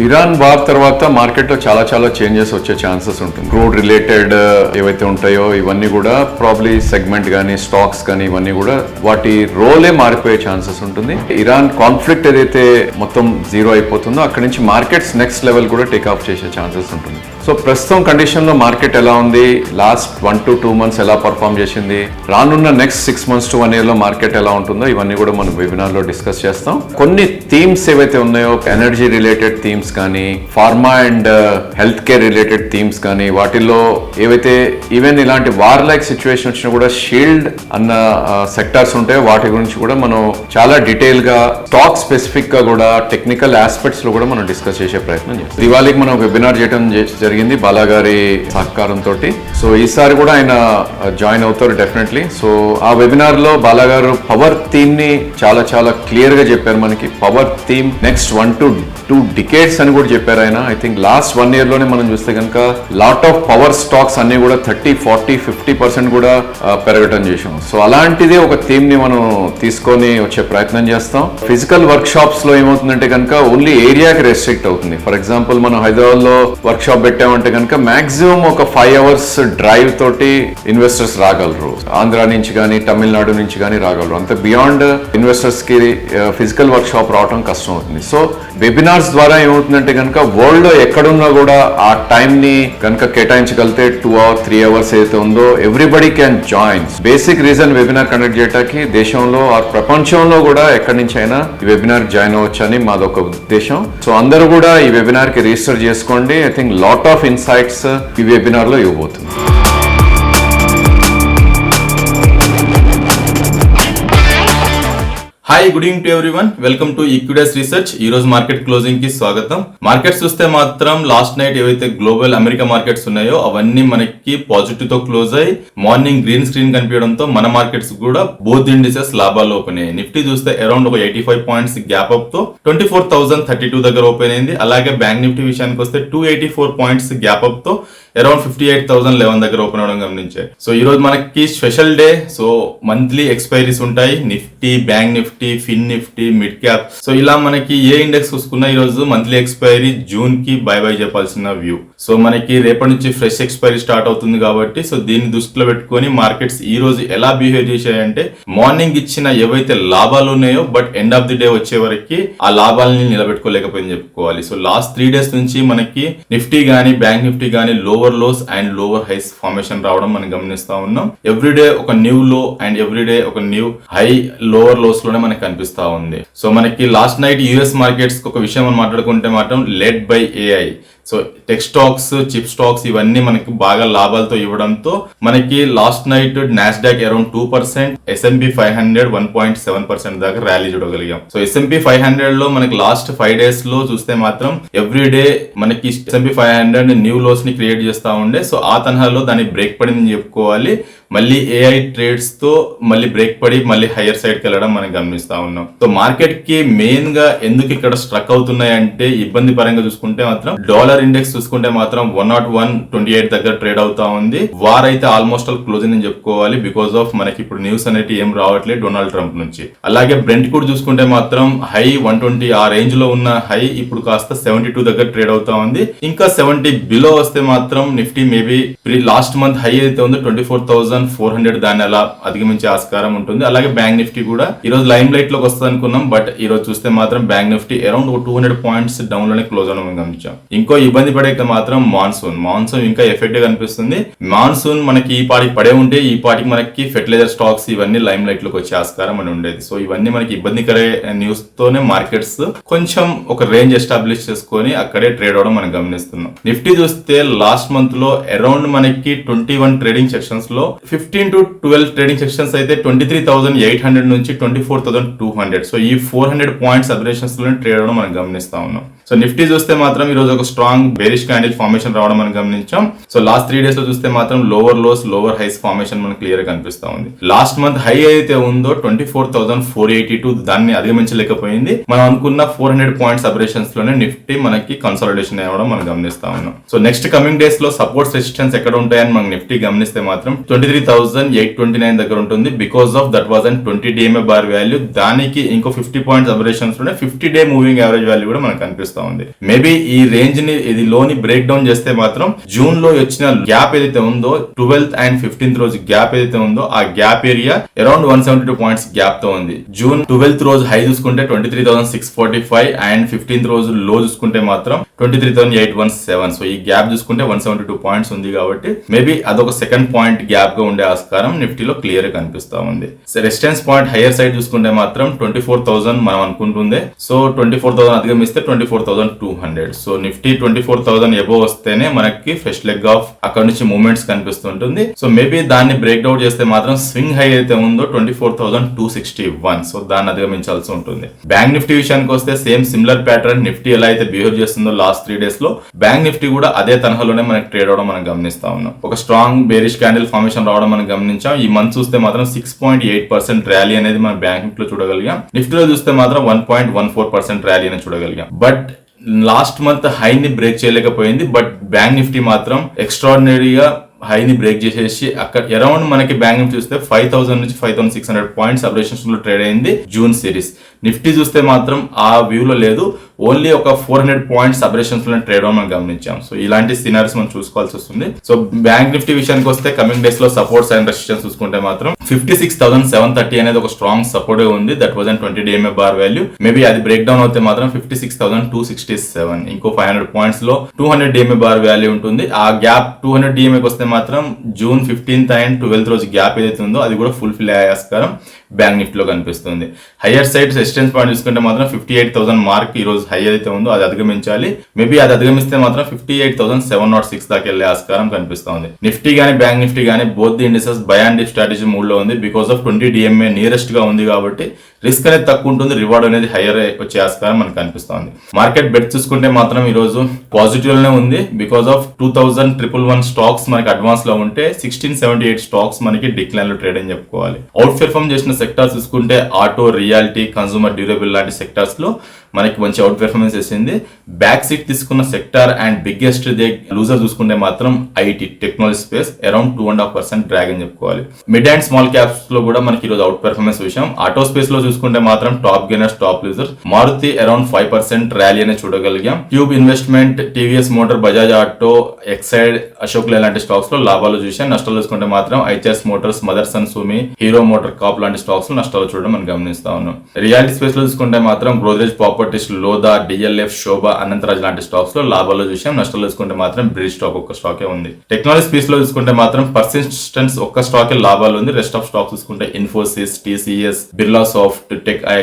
Iran war తర్వాత market లో చాలా చాలా చేంజెస్ వచ్చే ఛాన్సెస్ ఉంటుంది. క్రూడ్ రిలేటెడ్ ఏవైతే ఉంటాయో ఇవన్నీ కూడా ప్రాబ్లీ సెగ్మెంట్ కానీ స్టాక్స్ కానీ ఇవన్నీ కూడా వాటి రోలే మారిపోయే ఛాన్సెస్ ఉంటుంది. ఇరాన్ కాన్ఫ్లిక్ట్ ఏదైతే మొత్తం జీరో అయిపోతుందో అక్కడి నుంచి మార్కెట్స్ నెక్స్ట్ లెవెల్ కూడా టేక్ ఆఫ్ చేసే ఛాన్సెస్ ఉంటుంది. సో ప్రస్తుతం కండిషన్ లో మార్కెట్ ఎలా ఉంది, లాస్ట్ 1 to 2 months ఎలా పర్ఫామ్ చేసింది, రానున్న నెక్స్ట్ 6 months to 1 year లో మార్కెట్ ఎలా ఉంటుందో ఇవన్నీ కూడా మనం వెబినార్ లో డిస్కస్ చేస్తాం. కొన్ని థీమ్స్ ఏవైతే ఉన్నాయో ఎనర్జీ రిలేటెడ్ థీమ్స్ కానీ, pharma and health care related themes కానీ, వాటిల్లో ఏవైతే ఈవెన్ ఇలాంటి వార్ లైక్ సిచ్యువేషన్ వచ్చినా కూడా షీల్డ్ అన్న సెక్టార్స్ ఉంటాయో వాటి గురించి కూడా మనం చాలా డీటెయిల్ గా స్టాక్ స్పెసిఫిక్ గా కూడా టెక్నికల్ ఆస్పెక్ట్స్ లో కూడా మనం డిస్కస్ చేసే ప్రయత్నం చేస్తాం. దివాళీకి మనం వెబినార్ చేయడం జరిగింది బాలాగారి సహకారంతో. సో ఈసారి కూడా ఆయన జాయిన్ అవుతారు డెఫినెట్లీ. సో ఆ వెబినార్ లో బాలాగారు పవర్ థీమ్ ని చాలా చాలా క్లియర్ గా చెప్పారు. మనకి power theme next 1 to 2 decades అని కూడా చెప్పారు ఆయన. ఐ థింక్ లాస్ట్ 1 year లోనే మనం చూస్తే కనుక లాట్ ఆఫ్ పవర్ స్టాక్స్ అన్ని కూడా 30, 40, 50% కూడా పెరగటం చేసాం. సో అలాంటిదే ఒక థీమ్ ని మనం తీసుకొని వచ్చే ప్రయత్నం చేస్తాం. ఫిజికల్ వర్క్ షాప్స్ లో ఏమవుతుందంటే కనుక ఓన్లీ ఏరియాకి రెస్ట్రిక్ట్ అవుతుంది. ఫర్ ఎగ్జాంపుల్ మనం హైదరాబాద్ లో వర్క్ షాప్ పెట్టామంటే కనుక మాక్సిమం ఒక 5 hours డ్రైవ్ తోటి ఇన్వెస్టర్స్ రాగలరు. ఆంధ్ర నుంచి కానీ తమిళనాడు నుంచి కానీ రాగలరు. అంత బియాండ్ ఇన్వెస్టర్స్ కి ఫిజికల్ వర్క్ షాప్ రావడం కష్టం అవుతుంది. సో వెబినార్స్ ద్వారా ఏమవుతుందంటే కనుక వరల్డ్ లో ఎక్కడున్నా కూడా ఆ టైం ని కనుక కేటాయించగలితే 2 or 3 hours ఏదైతే ఉందో everybody can join. Basic reason webinar conduct చేయడానికి దేశంలో ఆ ప్రపంచంలో కూడా ఎక్కడి నుంచి అయినా ఈ వెబినార్ జాయిన్ అవ్వచ్చు అని మాదొక ఉద్దేశం. సో అందరూ కూడా ఈ వెబినార్ కి రిజిస్టర్ చేసుకోండి. I think lot of insights ఈ వెబినార్ లో ఇవ్వబోతుంది. Hi, good evening to everyone. Welcome to equities research. ఈ రోజు మార్కెట్ క్లోజింగ్ కి స్వాగతం. మార్కెట్స్ చూస్తే మాత్రం లాస్ట్ నైట్ ఏవైతే గ్లోబల్ అమెరికా మార్కెట్స్ ఉన్నాయో అవన్నీ మనకి పాజిటివ్ తో క్లోజ్ అయ్యి మార్నింగ్ గ్రీన్ స్క్రీన్ కనిపించడంతో మన మార్కెట్స్ కూడా బోత్ ఇండిసెస్ లాభాల్లో ఓపెన్ అయ్యాయి. నిఫ్టీ చూస్తే అరౌండ్ ఒక 85 points గ్యాప్ అప్ తో 24,032 దగ్గర ఓపెన్ అయింది. అలాగే బ్యాంక్ నిఫ్టీ విషయానికి వస్తే 284 points గ్యాప్ అప్ తో అరౌండ్ 58,011 దగ్గర ఓపెన్ అవడం గమనించాయి. సో ఈ రోజు మనకి special day. So monthly expiries ఉంటాయి. నిఫ్టీ, బ్యాంక్ నిఫ్టీ, ఫిన్ నిఫ్టీ, మిడ్ క్యాప్. సో ఇలా మనకి ఏ ఇండెక్స్ చూసుకున్నా ఈ రోజు మంత్లీ ఎక్స్పైరీ జూన్ కి బై చెప్పాల్సిన వ్యూ. సో మనకి రేపటి నుంచి ఫ్రెష్ ఎక్స్పైరీ స్టార్ట్ అవుతుంది కాబట్టి సో దీన్ని దృష్టిలో పెట్టుకొని మార్కెట్స్ ఈ రోజు ఎలా బిహేవ్ చేశాయంటే మార్నింగ్ ఇచ్చిన ఏవైతే లాభాలు ఉన్నాయో but end of the day వచ్చే వరకు ఆ లాభాలని నిలబెట్టుకోలేకపోయింది చెప్పుకోవాలి. సో లాస్ట్ 3 days నుంచి మనకి నిఫ్టీ గానీ బ్యాంక్ నిఫ్టీ గానీ lower lows and lower highs formation రావడం మనం గమనిస్తా ఉన్నాం. ఎవ్రీడే ఒక న్యూ లో అండ్ ఎవ్రీడే ఒక న్యూ హై లోవర్ లోస్ లోనే మనకి కనిపిస్తా ఉంది. సో మనకి లాస్ట్ నైట్ యుఎస్ మార్కెట్స్ ఒక విషయం మనం మాట్లాడుకుంటే మాత్రం led by AI. So tech stocks, chip stocks ఇవన్నీ మనకి బాగా లాభాలతో ఇవ్వడంతో మనకి last night Nasdaq around 2%, S&P 500 1.7% దాకా ర్యాలీ చూడగలిగాం. సో S&P 500 లో మనకి లాస్ట్ 5 days లో చూస్తే మాత్రం ఎవ్రీ డే మనకి S&P 500 న్యూ లోస్ ని క్రియేట్ చేస్తా ఉండే. సో ఆ తరహాలో దాన్ని బ్రేక్ పడిందని చెప్పుకోవాలి. మళ్ళీ ఏఐ ట్రేడ్స్ తో మళ్ళీ బ్రేక్ పడి మళ్ళీ హైయర్ సైడ్ కి వెళ్ళడం మనం గమనిస్తా ఉన్నాం. సో మార్కెట్ కి మెయిన్ గా ఎందుకు ఇక్కడ స్ట్రక్ అవుతున్నాయి అంటే ఇబ్బంది పరంగా చూసుకుంటే మాత్రం డాలర్ ఇండెక్స్ చూసుకుంటే మాత్రం 101.28 దగ్గర ట్రేడ్ అవుతా ఉంది. వార్ అయితే ఆల్మోస్ట్ ఆల్ క్లోజింగ్ అని చెప్పుకోవాలి. బికాస్ ఆఫ్ మనకి ఇప్పుడు న్యూస్ అనేది ఏం రావట్లేదు డొనాల్డ్ ట్రంప్ నుంచి. అలాగే బ్రెంట్ కూడా చూసుకుంటే మాత్రం హై 120 ఆ రేంజ్ లో ఉన్న హై ఇప్పుడు కాస్త 72 దగ్గర ట్రేడ్ అవుతా ఉంది. ఇంకా 70 బిలో వస్తే మాత్రం Nifty maybe last month high అయితే ఉందో 24,400 దాన్ని అలా అధిగమించే ఆస్కారం ఉంటుంది. అలాగే బ్యాంక్ నిఫ్టీ కూడా ఈ రోజు లైమ్ లైట్ లోకి వస్తుంది అనుకున్నాం. బట్ ఈ రోజు చూస్తే మాత్రం bank Nifty around 200 points down లోనే క్లోజ్ అవడం గమనించాం. ఇంకో ఇబ్బంది పడేది మాత్రం మాన్సూన్ ఇంకా ఎఫెక్టివ్ కనిపిస్తుంది. మాన్సూన్ మనకి ఈ పాటికి పడే ఉంటే ఈ పాటికి మనకి ఫెర్టిలైజర్ స్టాక్స్ ఇవన్నీ లైమ్ లైట్ లోకి వచ్చే ఆస్కారం అని ఉండేది. సో ఇవన్నీ మనకి ఇబ్బందికర న్యూస్ తోనే మార్కెట్స్ కొంచెం ఒక రేంజ్ ఎస్టాబ్లిష్ చేసుకొని అక్కడే ట్రేడ్ అవడం మనం గమనిస్తున్నాం. నిఫ్టీ చూస్తే లాస్ట్ మంత్ లో అరౌండ్ మనకి 21 ట్రేడింగ్ సెక్షన్స్ లో 15 to 12 ట్రేడింగ్ సెక్షన్స్ అయితే 23,800 నుంచి 24,200. సో ఈ 400 points అబరేషన్స్ లో ట్రేడ్ అవడం మనం గమనిస్తా ఉన్నాం. సో నిఫ్టీ చూస్తే మాత్రం ఈ రోజు ఒక స్ట్రాంగ్ బేరిష్ క్యాండిల్ ఫార్మేషన్ రావడం మనం గమనించాం. సో లాస్ట్ 3 days లో చూస్తే మాత్రం lower lows lower highs formation మనకు క్లియర్ గా కనిపిస్తా ఉంది. లాస్ట్ మంత్ హై అయితే ఉందో 24,482 దాన్ని అధిగమించలేకపోయింది. మనం అనుకున్న 400 points అబరేషన్స్ లోనే నిఫ్టీ మనకి కన్సాలిడేషన్ అవ్వడం మనం గమనిస్తా ఉన్నాం. సో నెక్స్ట్ కమింగ్ డేస్ లో సపోర్ట్స్ రెసిస్టెన్స్ ఎక్కడ ఉంటాయని మనం నిఫ్టీ గమనిస్తే మాత్రం 23,000 23,829 దగ్గర ఉంటుంది. Because of that was and 20 DMA bar value. దానికి ఇంకో 50 పాయింట్స్ అబరేషన్స్ ఉంటే 50 డే మూవింగ్ యావరేజ్ వాల్యూ కూడా మనకు కనిపిస్తా ఉంది. మేబీ ఈ రేంజ్ ని ఇది లోని బ్రేక్ డౌన్ చేస్తే మాత్రం జూన్ లో వచ్చిన గ్యాప్ ఏదైతే ఉందో 12th and 15th రోజు గ్యాప్ ఏదైతే ఉందో ఆ gap area around 172 points gap తో ఉంది. జూన్ 12th రోజు హై చూసుకుంటే 23,645 అండ్ 15th రోజు లో చూసుకుంటే మాత్రం 23,817. సో ఈ గ్యాప్ చూసుకుంటే 172 పాయింట్స్ ఉంది కాబట్టి మేబీ అదొక సెకండ్ పాయింట్ గ్యాప్ గా ఉండే ఆస్కారం నిఫ్టీలో క్లియర్ గా కనిపిస్తా ఉంది. రెసిస్టెన్స్ పాయింట్ హైయర్ సైడ్ చూసుకుంటే మాత్రం 24,000 మనం అనుకుంటుంది. సో 24,000 అధిగమిస్తే 24,200. సో నిఫ్టీ 24,000 ఎబో వస్తేనే మనకి ఫ్రెష్ లెగ్ ఆఫ్ అక్కడ నుంచి మూవ్మెంట్స్ కనిపిస్తుంటుంది. సో మేబీ దాన్ని బ్రేక్ డౌన్ చేస్తే మాత్రం స్వింగ్ హై అయితే ఉందో 24,261. సో దాన్ని అధిగమించాల్సి ఉంటుంది. బ్యాంక్ నిఫ్టీ విషయానికి వస్తే సేమ్ సిమిలర్ ప్యాటర్న్ నిఫ్టీ ఎలా అయితే బిహేవ్ చేస్తుందో లాస్ట్ 3 days లో బ్యాంక్ నిఫ్టీ కూడా అదే తరహాలోనే మనకి ట్రేడ్ అవడం మనం గమనిస్తా ఉన్నాం. ఒక స్ట్రాంగ్ బేరిష్ క్యాండిల్ ఫార్మేషన్ రావడం మనం గమనించాం. ఈ మంత్ చూస్తే మాత్రం 6.8% ర్యాలీ అనేది మనం బ్యాంక్ నిఫ్టీలో చూడగలిగాం. నిఫ్టీలో చూస్తే మాత్రం 1.14% ర్యాలీ అనేది చూడగలిగాం. బట్ లాస్ట్ మంత్ హైని బ్రేక్ చేయలేకపోయింది. బట్ బ్యాంక్ నిఫ్టీ మాత్రం ఎక్స్ట్రాడినరీగా హైని బ్రేక్ చేసేసి అక్కడ అరౌండ్ మనకి బ్యాంక్ నిఫ్టీ చూస్తే 5,000 నుంచి 5,600 పాయింట్స్ అబరేషన్స్ లో ట్రేడ్ అయింది జూన్ సిరీస్. నిఫ్టీ చూస్తే మాత్రం ఆ వ్యూలో లేదు, ఓన్లీ ఒక 400 పాయింట్స్ అబరేషన్స్ లో ట్రేడ్ మనం గమనించాం. సో ఇలాంటి సినారీస్ మనం చూసుకోవాల్సి వస్తుంది. సో బ్యాంక్ నిఫ్టీ విషయానికి వస్తే కమింగ్ డేస్ లో సపోర్ట్స్ అండ్ రెసిస్టెన్స్ చూసుకుంటే మాత్రం 56,730 అనేది ఒక స్ట్రాంగ్ సపోర్ట్ ఉంది. That was and 20 DMA bar value. Maybe అది బ్రేక్ డౌన్ అవుతే మాత్రం 56,267. ఇంకో 500 పాయింట్స్ లో 200 DMA బార్ వాల్యూ ఉంటుంది. ఆ గ్యాప్ 200 DMA వస్తే మాత్రం జూన్ 15th and 12th రోజు గ్యాప్ ఏదైతే ఉందో అది కూడా ఫుల్ఫిల్ అయ్యే ఆస్కారం బ్యాంక్ నిఫ్టీలో కనిపిస్తుంది. హైయర్ సైడ్ రెసిస్టెన్స్ పాయింట్ చూసుకుంటే మాత్రం 58,000 మార్క్ ఈ రోజు హై అయితే ఉందో అది అధిగమించాలి. మేబీ అది అధిగమిస్తే మాత్రం 58,706 దాకా వెళ్ళే ఆస్కారం కనిపిస్తుంది. నిఫ్టీ గానీ బ్యాంక్ నిఫ్టీ గానీ both the indices by and dip strategy mood లో ఉంది. బికాస్ ఆఫ్ 20 DMA నియరెస్ట్ గా ఉంది కాబట్టి రిస్క్ అనేది తక్కువ ఉంటుంది, రివార్డ్ అనేది హైయర్ వచ్చే ఆస్కారం మనకు కనిపిస్తుంది. మార్కెట్ బెట్ చూసుకుంటే మాత్రం ఈ రోజు పాజిటివ్ లోనే ఉంది. బికాస్ ఆఫ్ 2,111 స్టాక్స్ మనకి అడ్వాన్స్ లో ఉంటే 1678 స్టాక్స్ మనకి డిక్లైన్ లో ట్రేడ్ అని చెప్పుకోవాలి. అవుట్ పెర్ఫార్మ్ చేసిన సెక్టార్స్ చూసుకుంటే ఆటో, రియాలిటీ, కన్సూమర్ డ్యూరబుల్ లాంటి సెక్టార్స్ లో మనకి మంచి అవుట్ పెర్ఫార్మెన్స్ చేసింది. బ్యాక్ సీట్ తీసుకున్న సెక్టార్ అండ్ బిగ్గెస్ట్ లూజర్ చూసుకుంటే మాత్రం IT technology space around 2.5% drag అని చెప్పుకోవాలి. మిడ్ అండ్ స్మాల్ క్యాప్స్ లో కూడా మనకి ఈరోజు అవుట్ పెర్ఫార్మెన్స్ విషయం. ఆటో స్పేస్ లో చూసుకుంటే మాత్రం top gainers, top loser. Maruti around 5% rally అనేది చూడగలిగాం. Tube investment, TVS motor, Bajaj auto, Exide, Ashok లాంటి స్టాక్స్ లో లాభాలు చూసాం. నష్టాలు చూసుకుంటే మాత్రం Eicher's motors, Motherson Sumi, hero motor corp లాంటి స్టాక్స్ లో నష్టాలు చూడడం మనం గమనిస్తా ఉన్నాం. రియాలిటీ స్పేస్ లో చూసుకుంటే మాత్రం గోద్రేజ్ ప్రాపర్టీస్, లోదా, డిఎల్ఎఫ్, శోభ, అనంతరాజ్ లాంటి స్టాక్స్ లో లాభాలు చూసాం. నష్టాలు చూసుకుంటే మాత్రం బ్రిడ్జ్ స్టాక్ ఒక్క స్టాకే ఉంది. టెక్నాలజీ స్పేస్ లో చూసుకుంటే మాత్రం పర్సిస్టెన్స్ ఒక్క స్టాకే లాభాలు ఉంది. రెస్ట్ ఆఫ్ స్టాక్స్ చూసుకుంటే Infosys, TCS, Birla soft,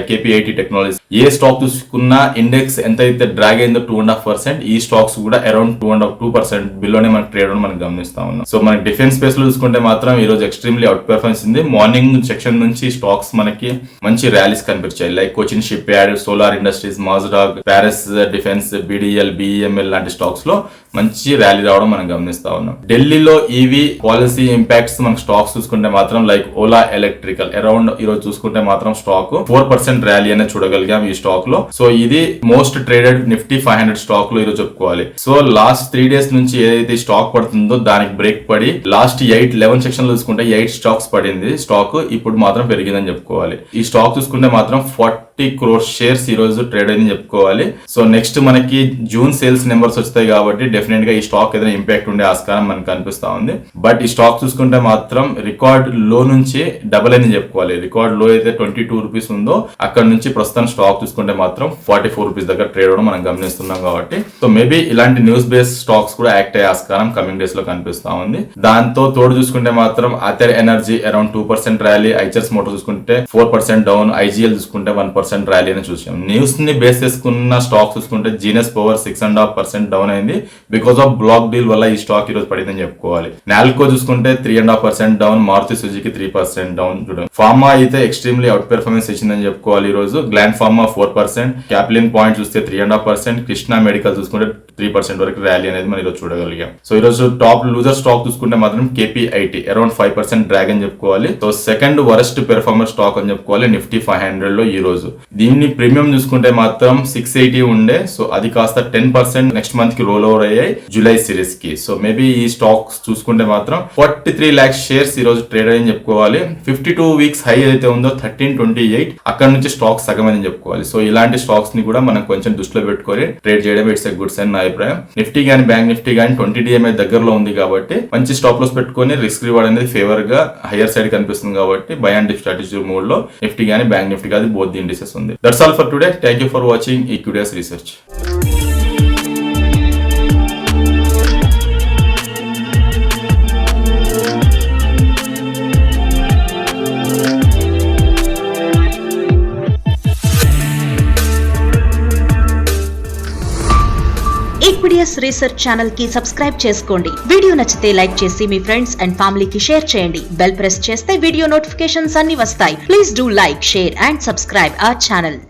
KPIT technology ఏ స్టాక్ చూసుకున్నా ఇండెక్స్ ఎంత అయితే డ్రాగ్ అయిందో 2.5%, ఈ స్టాక్స్ కూడా అరౌండ్ 2% బిలోనే మనకి ట్రేడ్ మనం గమనిస్తా ఉన్నాం. సో మనకి డిఫెన్స్ స్పేస్ లో చూసుకుంటే మాత్రం ఈ రోజు ఎక్స్ట్రీమ్లీ అవుట్ పెర్ఫార్మెన్స్ ఉంది. మార్నింగ్ సెక్షన్ నుంచి స్టాక్స్ మనకి మంచి ర్యాలీస్ కనిపించాయి. Like Cochin ship yard, solar industries, మాజ్డాగ్, ప్యారిస్ డిఫెన్స్, బిడిఎల్, బిఎంఎల్ లాంటి స్టాక్స్ లో మంచి ర్యాలీ రావడం మనం గమనిస్తా ఉన్నాం. ఢిల్లీలో ఈవీ పాలసీ ఇంపాక్ట్స్ మనకి స్టాక్స్ చూసుకుంటే మాత్రం లైక్ ఓలా ఎలక్ట్రికల్ అరౌండ్ ఈ రోజు చూసుకుంటే మాత్రం స్టాక్ 4% ర్యాలీ అనేది చూడగలిగాం ఈ స్టాక్ లో. సో ఇది మోస్ట్ ట్రేడెడ్ నిఫ్టీ 500 స్టాక్ లో ఈరోజు చెప్పుకోవాలి. సో లాస్ట్ 3 days నుంచి ఏదైతే స్టాక్ పడుతుందో దానికి బ్రేక్ పడి లాస్ట్ 11 సెక్షన్ లో చూసుకుంటే 8 స్టాక్స్ పడింది స్టాక్. ఇప్పుడు మాత్రం పెరిగిందని చెప్పుకోవాలి. ఈ స్టాక్ చూసుకుంటే మాత్రం 40 crore షేర్స్ ఈ రోజు ట్రేడ్ అని చెప్పుకోవాలి. సో నెక్స్ట్ మనకి జూన్ సేల్స్ నెంబర్స్ వస్తాయి కాబట్టి డెఫినెట్ గా ఈ స్టాక్ ఏదైనా ఇంపాక్ట్ ఉండే ఆస్కారం మనకు కనిపిస్తా ఉంది. బట్ ఈ స్టాక్ చూసుకుంటే మాత్రం రికార్డ్ లో నుంచి డబుల్ అని చెప్పుకోవాలి. రికార్డ్ లో అయితే 22 రూపీస్ ఉందో అక్కడ నుంచి ప్రస్తుతం స్టాక్ చూసుకుంటే మాత్రం 44 రూపీస్ దగ్గర ట్రేడ్ అవడం మనం గమనిస్తున్నాం కాబట్టి సో మేబీ ఇలాంటి న్యూస్ బేస్ స్టాక్స్ కూడా యాక్ట్ అయ్యే ఆస్కారం కమింగ్ డేస్ లో కనిపిస్తా ఉంది. దాంతో తోడు చూసుకుంటే మాత్రం Ather energy around 2% rally, Eicher's motor చూసుకుంటే 4% డౌన్, ఐజీఎల్ చూసుకుంటే 1% ర్యాలీ అని చూసాం. న్యూస్ ని బేస్ చేసుకున్న స్టాక్ చూసుకుంటే జీనస్ పవర్ 6.5% డౌన్ అయింది. బికాస్ ఆఫ్ బ్లాక్ డీల్ వల్ల ఈ స్టాక్ ఈ రోజు పడిందని చెప్పుకోవాలి. నాల్కో చూసుకుంటే 3.5% down, Maruti Suzuki 3% down. Pharma అయితే ఎక్స్ట్రీమ్లీ అవుట్ పెర్ఫార్మెన్స్ ఇచ్చిందని చెప్పుకోవాలి. ఈ రోజు గ్లాండ్ ఫార్మా 4%, క్యాప్లిన్ పాయింట్ చూస్తే 3.5%, కృష్ణా మెడికల్ చూసుకుంటే 3% వరకు ర్యాలీ అనేది మనం ఈరోజు చూడగలిగాం. సో ఈ రోజు టాప్ లూజర్ స్టాక్ చూసుకుంటే మాత్రం కేపీఐటీ అరౌండ్ 5% డ్రాగ్ అని చెప్పుకోవాలి. So second worst performer stock అని చెప్పుకోవాలి నిఫ్టీ 500 లో ఈ రోజు. దీన్ని ప్రీమియం చూసుకుంటే మాత్రం 680 ఉండే. సో అది కాస్త 10% నెక్స్ట్ మంత్ కి రోల్ ఓవర్ అయ్యి అయ్యాయి జూలై సిరీస్ కి. సో మేబీ ఈ స్టాక్స్ చూసుకుంటే మాత్రం 43 lakhs షేర్స్ ఈ రోజు ట్రేడ్ అయ్యని చెప్పుకోవాలి. 52 weeks హై అయితే ఉందో 1328 అక్కడ నుంచి స్టాక్స్ సగమని చెప్పుకోవాలి. సో ఇలాంటి స్టాక్స్ ని కూడా మనం కొంచెం దృష్టిలో పెట్టుకొని ట్రేడ్ చేయడం ఇట్స్ ఎ గుడ్ సైన్ నా అభిప్రాయం. నిఫ్టీ గానీ బ్యాంక్ నిఫ్టీ గానీ 20 DMA దగ్గరలో ఉంది కాబట్టి మంచి స్టాప్ లాస్ పెట్టుకొని రిస్క్ రివార్డ్ అనేది ఫేవర్ గా హైయర్ సైడ్ కనిపిస్తుంది కాబట్టి by and dip strategy mode లో నిఫ్టీ గానీ బ్యాంక్ నిఫ్టీ గానీ బోత్ ది ఇండిసెస్ ఉంది. That's all for today. Thank you for watching equities research. Equities research channel కి సబ్స్క్రైబ్ చేసుకోండి. వీడియో నచ్చితే లైక్ చేసి మీ ఫ్రెండ్స్ అండ్ ఫ్యామిలీకి షేర్ చేయండి. బెల్ ప్రెస్ చేస్తే వీడియో నోటిఫికేషన్స్ అన్ని వస్తాయి. Please do like, share and subscribe our channel.